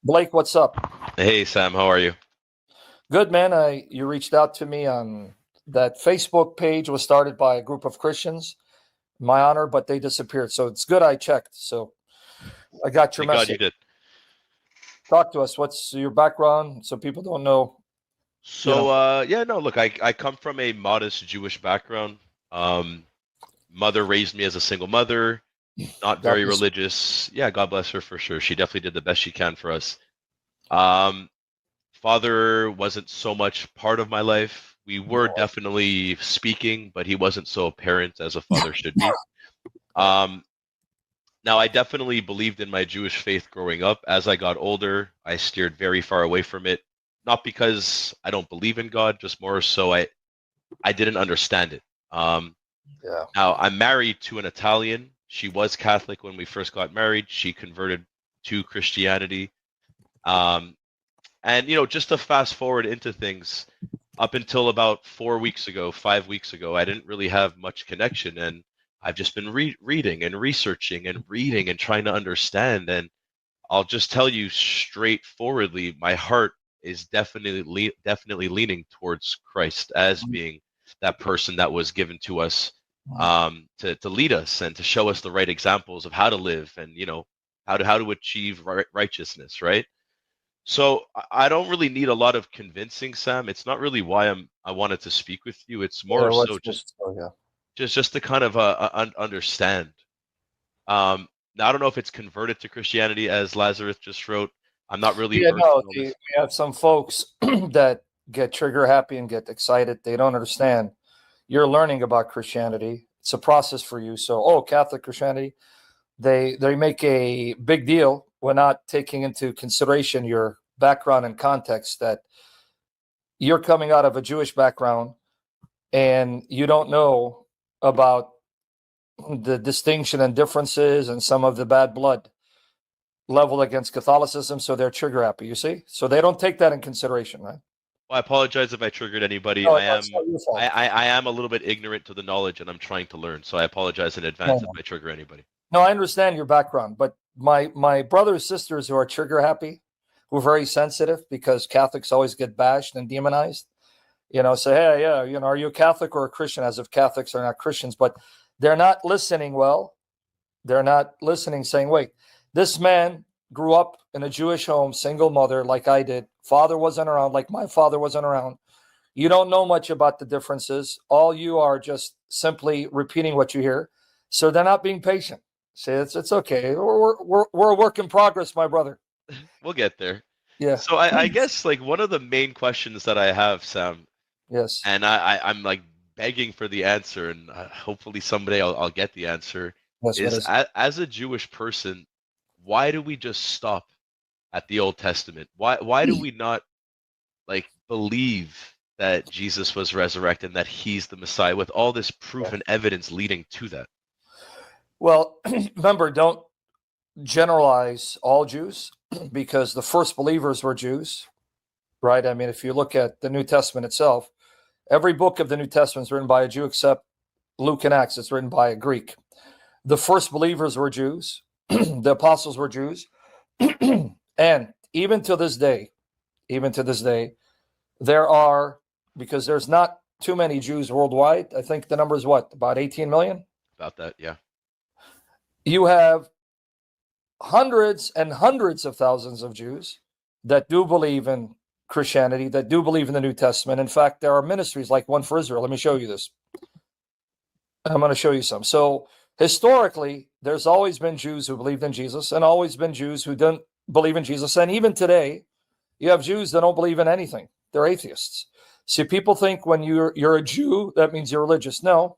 Blake, what's up? Hey Sam, how are you? Good, man. You reached out to me on that Facebook page was started by a group of Christians, my honor, but they disappeared. So it's good I checked. So I got your Thank God you message. did. Talk to us. What's your background so people don't know, you So know? yeah, no, look, I come from a modest Jewish background. Um, Mother raised me as a single mother, not God very bless. religious. Yeah, God bless her for sure. She definitely did the best she can for us. Um, Father wasn't so much part of my life. We were definitely speaking, but he wasn't so apparent as a father should be. Yeah. Um, Now, I definitely believed in my Jewish faith growing up. As I got older, I steered very far away from it. Not because I don't believe in God, just more so I didn't understand it. Um, Yeah. Now, I'm married to an Italian. She was Catholic when we first got married. She converted to Christianity. Um, and, just to fast forward into things, up until about 4 weeks ago, 5 weeks ago, I didn't really have much connection. And I've just been reading and researching and reading and trying to understand. And I'll just tell you straightforwardly, my heart is definitely leaning towards Christ as being that person that was given to us to lead us and to show us the right examples of how to live and how to achieve righteousness, right? So I don't really need a lot of convincing, Sam. It's not really why I wanted to speak with you. It's Yeah. more so Yeah. just to kind of understand. Now I don't know if it's converted to Christianity as Lazarus just wrote. I'm not really Yeah. versed No, in all we this. have some folks that get trigger happy and get excited. They don't understand. You're learning about Christianity. It's a process for you. So, oh, Catholic Christianity. They make a big deal when not taking into consideration your background and context that you're coming out of a Jewish background and you don't know about the distinction and differences and some of the bad blood level against Catholicism, so they're trigger happy, you see? So they don't take that in consideration, right? Well, I apologize if I triggered anybody. No, I no, it's am not your I, fault. I, I am a little bit ignorant to the knowledge and I'm trying to learn. So I apologize in No, advance if no. I trigger anybody. No, I understand your background, but my brothers sisters who are trigger happy, who are very sensitive because Catholics always get bashed and demonized, say, hey, yeah, are you a Catholic or a Christian? As if Catholics are not Christians, but they're not listening well. They're not listening, saying, wait, this man grew up in a Jewish home, single mother, like I did. Father wasn't around, like my father wasn't around. You don't know much about the differences. All you are just simply repeating what you hear. So they're not being patient. Say it's okay. We're a work in progress, my brother. We'll get there. Yeah. So I guess like one of the main questions that I have, Sam, Yes. and I'm like begging for the answer, and hopefully someday I'll get the answer, Yes. What is is it? as a Jewish person, why do we just stop at the Old Testament? Why do we not like believe that Jesus was resurrected and that he's the Messiah with all this proof and evidence leading to that? Well, remember, don't generalize all Jews because the first believers were Jews, right? I mean, if you look at the New Testament itself, every book of the New Testament is written by a Jew except Luke and Acts. It's written by a Greek. The first believers were Jews. The apostles were Jews. And even to this day, there are, because there's not too many Jews worldwide. I think the number is what, about 18 million? About that, yeah. You have hundreds and hundreds of thousands of Jews that do believe in Christianity, that do believe in the New Testament. In fact, there are ministries like One for Israel. Let me show you this. I'm going to show you some. So, historically, there's always been Jews who believed in Jesus and always been Jews who didn't believe in Jesus. And even today, you have Jews that don't believe in anything. They're atheists. See, people think when you're a Jew, that means you're religious. No,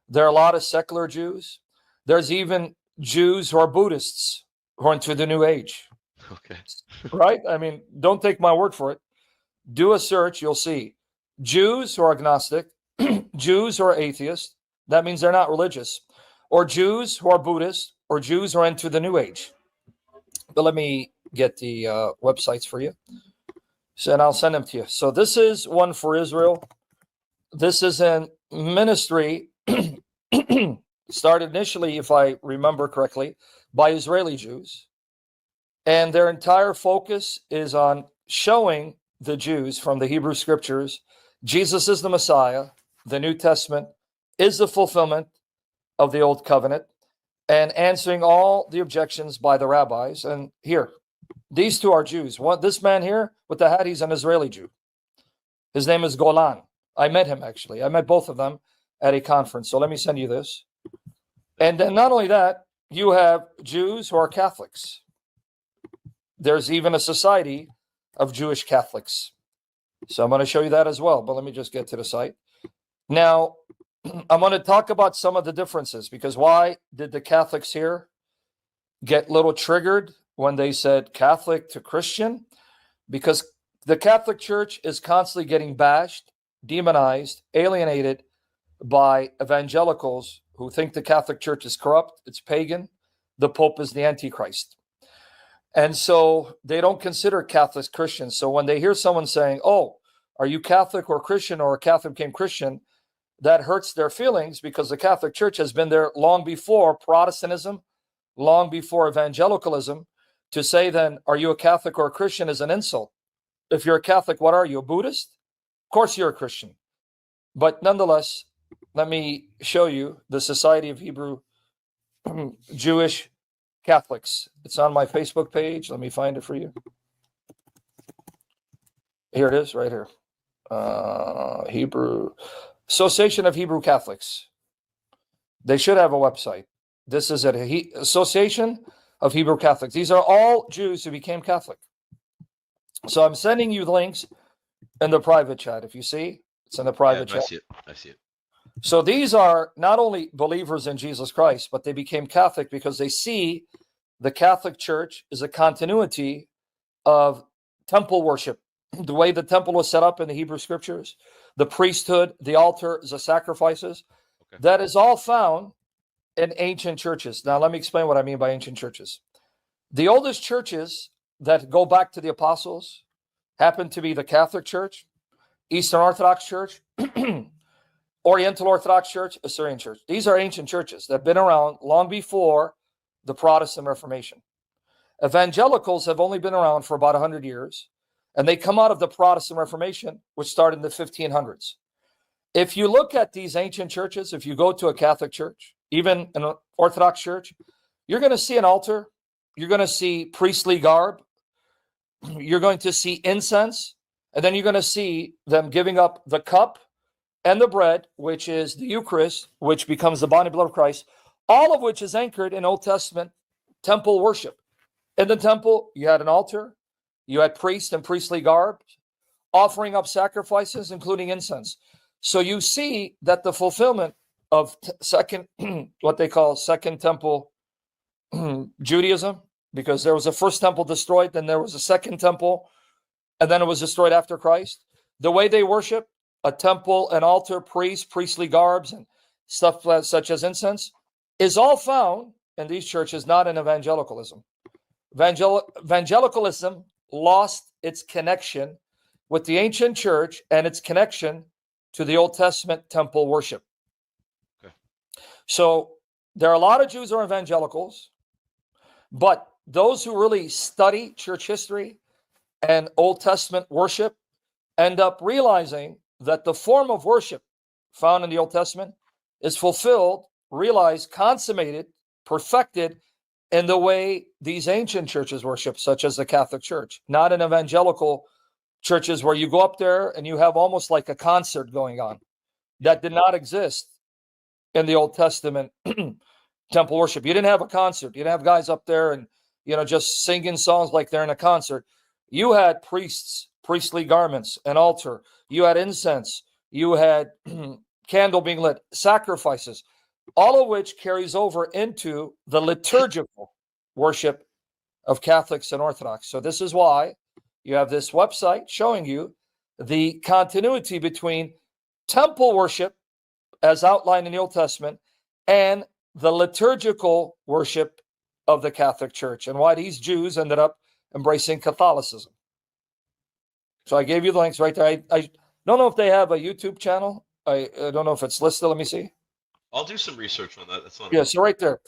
there are a lot of secular Jews. There's even Jews who are Buddhists who are into the New Age, Okay. right? I mean, don't take my word for it. Do a search, you'll see Jews who are agnostic, Jews who are atheists. That means they're not religious, or Jews who are Buddhist, or Jews who are into the New Age. But let me get the websites for you, so, and I'll send them to you. So this is One for Israel. This is a ministry started initially, if I remember correctly, by Israeli Jews. And their entire focus is on showing the Jews from the Hebrew scriptures Jesus is the Messiah, the New Testament is the fulfillment of the Old Covenant, and answering all the objections by the rabbis. And here, these two are Jews. This man here with the hat, he's an Israeli Jew. His name is Golan. I met him, actually. I met both of them at a conference. So let me send you this. And then not only that, you have Jews who are Catholics. There's even a society of Jewish Catholics. So I'm going to show you that as well. But let me just get to the site. Now, I'm going to talk about some of the differences, because why did the Catholics here get a little triggered when they said Catholic to Christian? Because the Catholic Church is constantly getting bashed, demonized, alienated by evangelicals who think the Catholic Church is corrupt, it's pagan, the Pope is the Antichrist. And so they don't consider Catholics Christians. So when they hear someone saying, oh, are you Catholic or Christian, or a Catholic became Christian, that hurts their feelings, because the Catholic Church has been there long before Protestantism, long before evangelicalism. To say then, are you a Catholic or a Christian, is an insult. If you're a Catholic, what are you, a Buddhist? Of course you're a Christian. But nonetheless, let me show you the Society of Hebrew Jewish Catholics. It's on my Facebook page. Let me find it for you. Here it is, right here. Hebrew Association of Hebrew Catholics. They should have a website. This is it. Association of Hebrew Catholics. These are all Jews who became Catholic. So I'm sending you the links in the private chat. If you see, it's in the private chat. I see it. So these are not only believers in Jesus Christ, but they became Catholic because they see the Catholic Church is a continuity of temple worship. The way the temple was set up in the Hebrew scriptures, the priesthood, the altar, the sacrifices, that is all found in ancient churches. Now, let me explain what I mean by ancient churches. The oldest churches that go back to the apostles happen to be the Catholic Church, Eastern Orthodox Church, Oriental Orthodox Church, Assyrian Church. These are ancient churches that have been around long before the Protestant Reformation. Evangelicals have only been around for about 100 years, and they come out of the Protestant Reformation, which started in the 1500s. If you look at these ancient churches, if you go to a Catholic church, even an Orthodox church, you're going to see an altar, you're going to see priestly garb, you're going to see incense, and then you're going to see them giving up the cup and the bread, which is the Eucharist, which becomes the body and blood of Christ, all of which is anchored in Old Testament temple worship. In the temple, you had an altar, you had priests and priestly garb, offering up sacrifices, including incense. So you see that the fulfillment of what they call second temple Judaism, because there was a first temple destroyed, then there was a second temple, and then it was destroyed after Christ. The way they worship, a temple, an altar, priests, priestly garbs, and stuff such as incense, is all found in these churches, not in evangelicalism. Evangelicalism lost its connection with the ancient church and its connection to the Old Testament temple worship. Okay. So there are a lot of Jews who are evangelicals, but those who really study church history and Old Testament worship end up realizing that the form of worship found in the Old Testament is fulfilled, realized, consummated, perfected in the way these ancient churches worship, such as the Catholic Church, not in evangelical churches where you go up there and you have almost like a concert going on. That did not exist in the Old Testament temple worship. You didn't have a concert. You didn't have guys up there and, just singing songs like they're in a concert. You had priests, priestly garments, an altar. You had incense. You had candle being lit, sacrifices, all of which carries over into the liturgical worship of Catholics and Orthodox. So this is why you have this website showing you the continuity between temple worship as outlined in the Old Testament and the liturgical worship of the Catholic Church, and why these Jews ended up embracing Catholicism. So I gave you the links right there. I don't know if they have a YouTube channel. I don't know if it's listed. Let me see. I'll do some research on that. That's not. Yeah, so right there.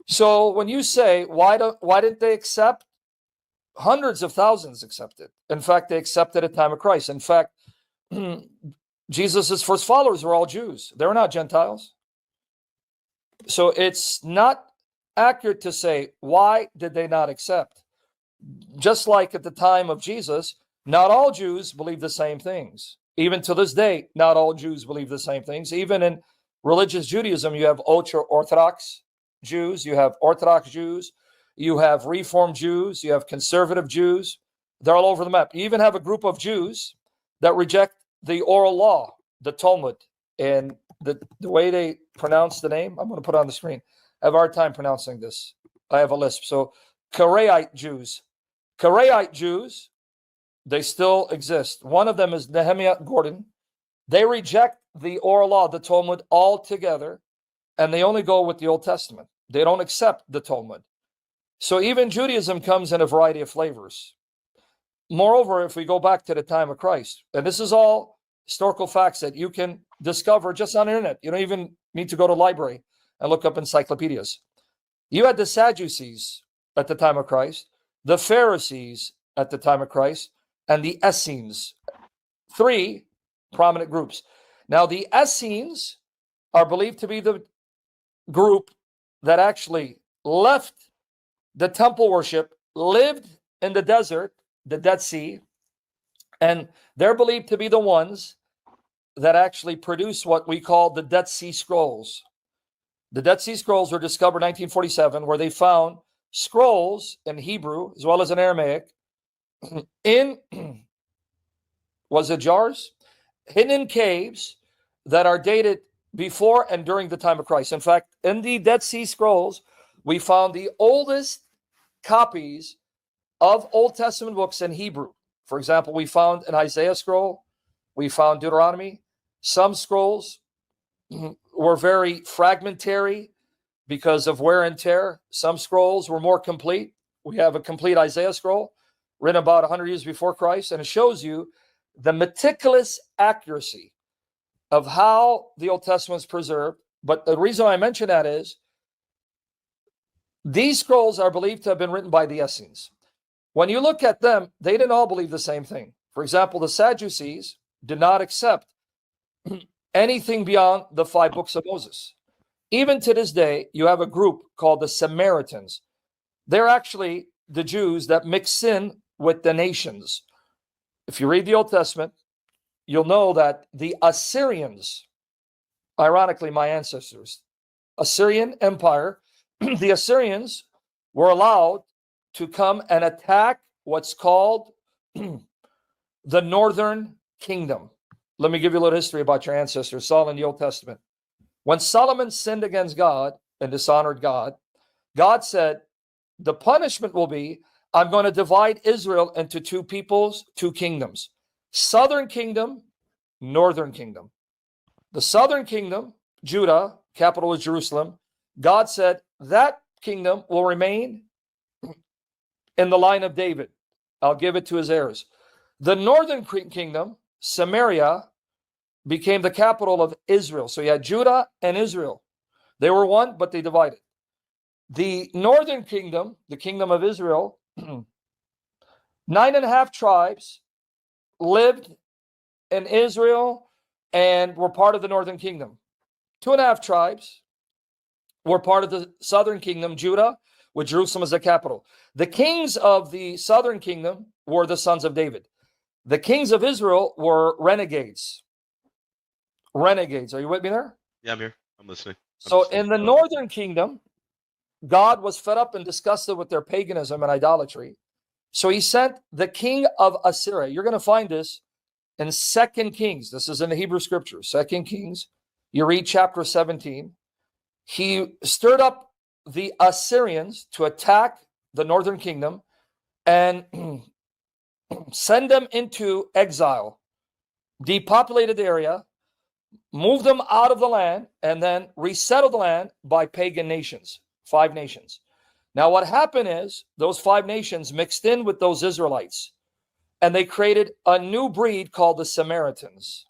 So when you say why didn't they accept hundreds of thousands accepted. In fact, they accepted at the time of Christ. In fact, Jesus's first followers were all Jews. They were not Gentiles. So it's not accurate to say, why did they not accept? Just like at the time of Jesus, not all Jews believe the same things. Even to this day, not all Jews believe the same things. Even in religious Judaism, you have ultra-Orthodox Jews, you have Orthodox Jews, you have Reform Jews, you have conservative Jews. They're all over the map. You even have a group of Jews that reject the oral law, the Talmud, and the way they pronounce the name. I'm going to put it on the screen. I have a hard time pronouncing this. I have a lisp. So Karaite Jews. Karaite Jews, they still exist. One of them is Nehemiah Gordon. They reject the oral law, the Talmud, altogether, and they only go with the Old Testament. They don't accept the Talmud. So even Judaism comes in a variety of flavors. Moreover, if we go back to the time of Christ, and this is all historical facts that you can discover just on the internet. You don't even need to go to a library and look up encyclopedias. You had the Sadducees at the time of Christ, the Pharisees at the time of Christ, and the Essenes. Three prominent groups. Now, the Essenes are believed to be the group that actually left the temple worship, lived in the desert, the Dead Sea, and they're believed to be the ones that actually produce what we call the Dead Sea Scrolls. The Dead Sea Scrolls were discovered in 1947, where they found scrolls in Hebrew as well as in Aramaic in, was it jars? Hidden in caves that are dated before and during the time of Christ. In fact, in the Dead Sea Scrolls, we found the oldest copies of Old Testament books in Hebrew. For example, we found an Isaiah scroll, we found Deuteronomy. Some scrolls were very fragmentary because of wear and tear. Some scrolls were more complete. We have a complete Isaiah scroll written about 100 years before Christ, and it shows you the meticulous accuracy of how the Old Testament is preserved. But the reason I mention that is these scrolls are believed to have been written by the Essenes. When you look at them, they didn't all believe the same thing. For example, the Sadducees did not accept anything beyond the 5 books of Moses. Even to this day, you have a group called the Samaritans. They're actually the Jews that mix in with the nations. If you read the Old Testament, you'll know that the Assyrians, ironically, my ancestors, Assyrian Empire, the Assyrians were allowed to come and attack what's called the Northern Kingdom. Let me give you a little history about your ancestors, Saul in the Old Testament. When Solomon sinned against God and dishonored God, God said, the punishment will be, I'm going to divide Israel into 2 peoples, 2 kingdoms. Southern kingdom, northern kingdom. The southern kingdom, Judah, capital is Jerusalem. God said that kingdom will remain in the line of David. I'll give it to his heirs. The northern kingdom, Samaria, became the capital of Israel. So you had Judah and Israel. They were one, but they divided. The northern kingdom, the kingdom of Israel, 9.5 tribes lived in Israel and were part of the northern kingdom. 2.5 tribes were part of the southern kingdom, Judah, with Jerusalem as the capital. The kings of the southern kingdom were the sons of David. The kings of Israel were renegades. Renegades. Are you with me there? Yeah, I'm here. I'm listening. So in the northern kingdom, God was fed up and disgusted with their paganism and idolatry. So he sent the king of Assyria. You're going to find this in 2 Kings. This is in the Hebrew scriptures. 2 Kings. You read chapter 17. He stirred up the Assyrians to attack the northern kingdom and send them into exile, depopulated the area, moved them out of the land, and then resettled the land by pagan nations, 5 nations. Now what happened is those 5 nations mixed in with those Israelites, and they created a new breed called the Samaritans.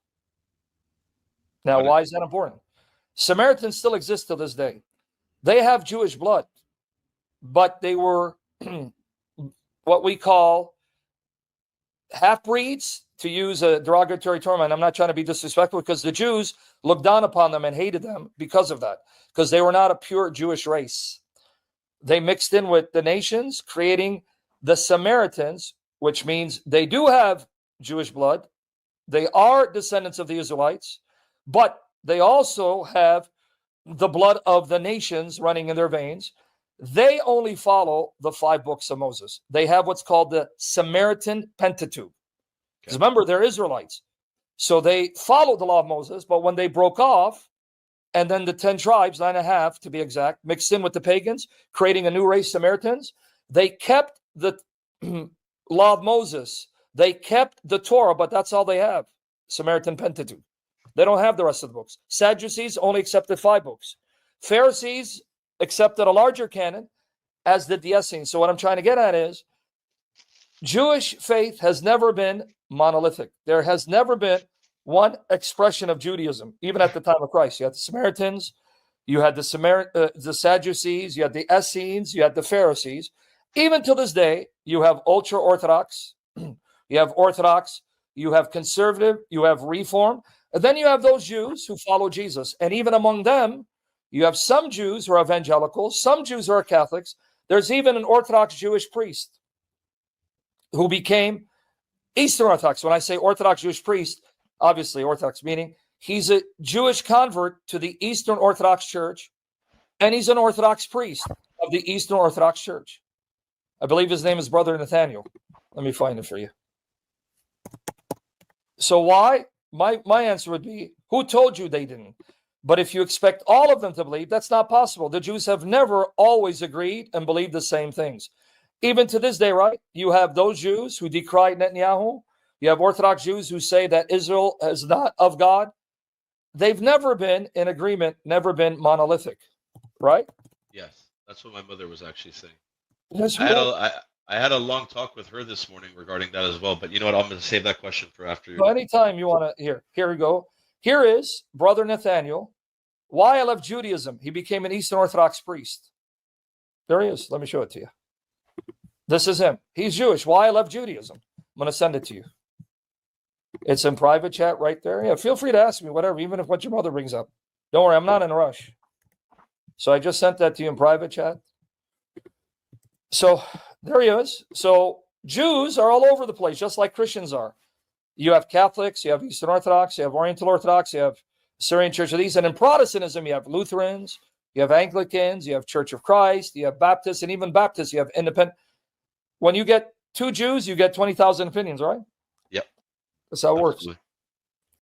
Now, why is that important? Samaritans still exist to this day. They have Jewish blood, but they were what we call half-breeds, to use a derogatory term, and I'm not trying to be disrespectful, because the Jews looked down upon them and hated them because of that, because they were not a pure Jewish race. They mixed in with the nations, creating the Samaritans, which means they do have Jewish blood. They are descendants of the Israelites, but they also have the blood of the nations running in their veins. They only follow the 5 books of Moses. They have what's called the Samaritan Pentateuch. Because remember, they're Israelites. So they followed the law of Moses, but when they broke off, and then the 10 tribes, 9.5 to be exact, mixed in with the pagans, creating a new race, Samaritans, they kept the law of Moses. They kept the Torah, but that's all they have, Samaritan Pentateuch. They don't have the rest of the books. Sadducees only accepted 5 books. Pharisees accepted a larger canon, as did the Essenes. So what I'm trying to get at is, Jewish faith has never been monolithic. There has never been one expression of Judaism, even at the time of Christ. You had the Samaritans, you had the Sadducees, you had the Essenes, you had the Pharisees. Even to this day, you have ultra-Orthodox, you have Orthodox, you have conservative, you have Reform, and then you have those Jews who follow Jesus. And even among them, you have some Jews who are evangelicals, some Jews who are Catholics. There's even an Orthodox Jewish priest who became Eastern Orthodox. When I say Orthodox Jewish priest, obviously Orthodox meaning he's a Jewish convert to the Eastern Orthodox Church, and he's an Orthodox priest of the Eastern Orthodox Church. I believe his name is Brother Nathaniel. Let me find it for you. So why? My answer would be, who told you they didn't? But if you expect all of them to believe, that's not possible. The Jews have never always agreed and believed the same things. Even to this day, right? You have those Jews who decry Netanyahu. You have Orthodox Jews who say that Israel is not of God. They've never been in agreement, never been monolithic, right? Yes, that's what my mother was actually saying. That's I had a long talk with her this morning regarding that as well. But you know what? I'm going to save that question for after. So anytime you want to, here we go. Here is Brother Nathaniel. Why I left Judaism. He became an Eastern Orthodox priest. There he is. Let me show it to you. This is him. He's Jewish. Why I left Judaism. I'm going to send it to you. It's in private chat right there. Yeah, feel free to ask me whatever, even if what your mother brings up. Don't worry, I'm not in a rush. So I just sent that to you in private chat. So there he is. So Jews are all over the place, just like Christians are. You have Catholics, you have Eastern Orthodox, you have Oriental Orthodox, you have Syrian Church of these. And in Protestantism, you have Lutherans, you have Anglicans, you have Church of Christ, you have Baptists, and even Baptists, you have independent. When you get 2 Jews, you get 20,000 opinions, right? Yep. That's how it works. Absolutely.